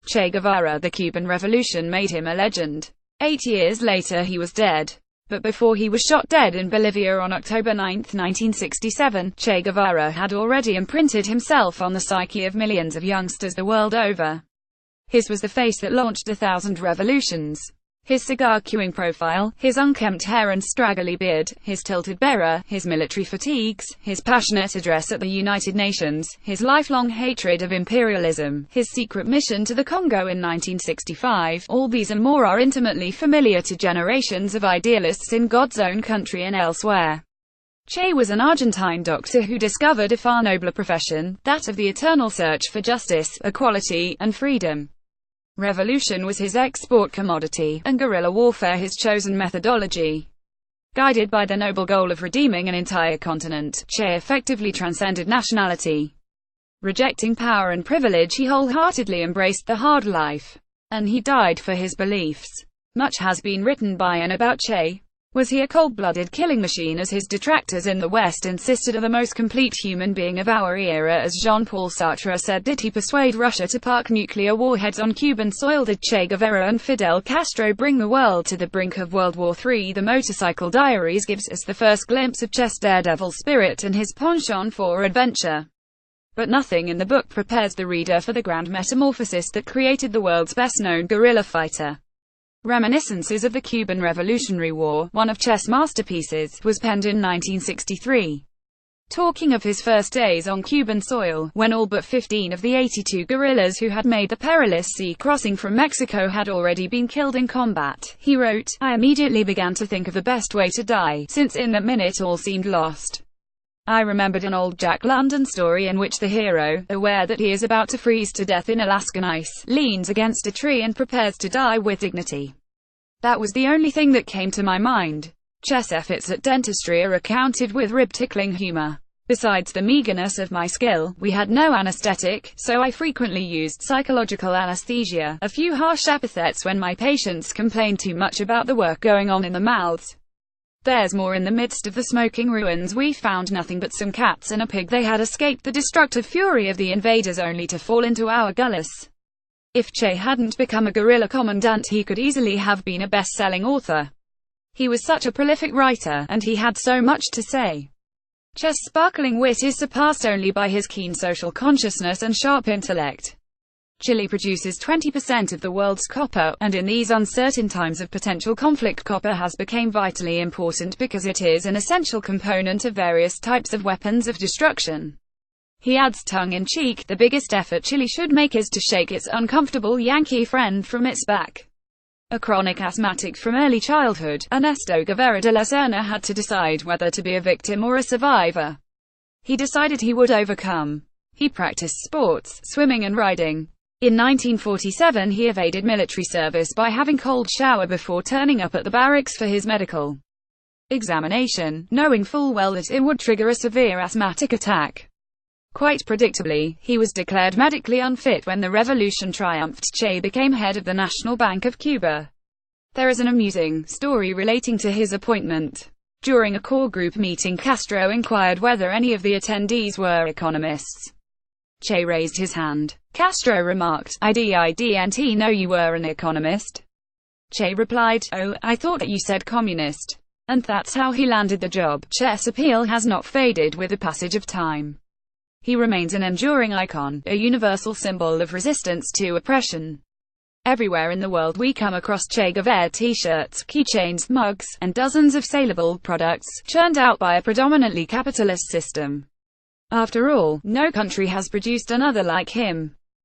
Che Guevara The Cuban Revolution made him a legend. 8 years later he was dead. But before he was shot dead in Bolivia on October 9, 1967, Che Guevara had already imprinted himself on the psyche of millions of youngsters the world over. His was the face that launched 1,000 revolutions. His cigar-chewing profile, his unkempt hair and straggly beard, his tilted beret, his military fatigues, his passionate address at the United Nations, his lifelong hatred of imperialism, his secret mission to the Congo in 1965, all these and more are intimately familiar to generations of idealists in God's own country and elsewhere. Che was an Argentine doctor who discovered a far nobler profession, that of the eternal search for justice, equality, and freedom. Revolution was his export commodity, and guerrilla warfare his chosen methodology. Guided by the noble goal of redeeming an entire continent, Che effectively transcended nationality. Rejecting power and privilege, he wholeheartedly embraced the hard life. And he died for his beliefs. Much has been written by and about Che. Was he a cold-blooded killing machine, as his detractors in the West insisted, of the most complete human being of our era, as Jean Paul Sartre said? Did he persuade Russia to park nuclear warheads on Cuban soil? Did Che Guevara and Fidel Castro bring the world to the brink of World War III? The Motorcycle Diaries gives us the first glimpse of Che's daredevil spirit and his penchant for adventure. But nothing in the book prepares the reader for the grand metamorphosis that created the world's best-known guerrilla fighter. Reminiscences of the Cuban Revolutionary War, one of Che's masterpieces, was penned in 1963. Talking of his first days on Cuban soil, when all but 15 of the 82 guerrillas who had made the perilous sea crossing from Mexico had already been killed in combat, he wrote, "I immediately began to think of the best way to die, since in that minute all seemed lost. I remembered an old Jack London story in which the hero, aware that he is about to freeze to death in Alaskan ice, leans against a tree and prepares to die with dignity. That was the only thing that came to my mind." Che's efforts at dentistry are recounted with rib-tickling humor. "Besides the meagerness of my skill, we had no anesthetic, so I frequently used psychological anesthesia, a few harsh epithets when my patients complained too much about the work going on in the mouths. There's more. In the midst of the smoking ruins we found nothing but some cats and a pig. They had escaped the destructive fury of the invaders only to fall into our gullus." If Che hadn't become a guerrilla commandant, he could easily have been a best-selling author. He was such a prolific writer, and he had so much to say. Che's sparkling wit is surpassed only by his keen social consciousness and sharp intellect. Chile produces 20% of the world's copper, and in these uncertain times of potential conflict, copper has become vitally important because it is an essential component of various types of weapons of destruction. He adds tongue-in-cheek, "The biggest effort Chile should make is to shake its uncomfortable Yankee friend from its back." A chronic asthmatic from early childhood, Ernesto Guevara de la Serna had to decide whether to be a victim or a survivor. He decided he would overcome. He practiced sports, swimming and riding. In 1947 he evaded military service by having cold shower before turning up at the barracks for his medical examination, knowing full well that it would trigger a severe asthmatic attack. Quite predictably, he was declared medically unfit when the revolution triumphed. Che became head of the National Bank of Cuba. There is an amusing story relating to his appointment. During a core group meeting, Castro inquired whether any of the attendees were economists. Che raised his hand. Castro remarked, "I didn't know you were an economist." Che replied, "Oh, I thought that you said communist." And that's how he landed the job. Che's appeal has not faded with the passage of time. He remains an enduring icon, a universal symbol of resistance to oppression. Everywhere in the world we come across Che Guevara t-shirts, keychains, mugs, and dozens of saleable products, churned out by a predominantly capitalist system. After all, no country has produced another like him.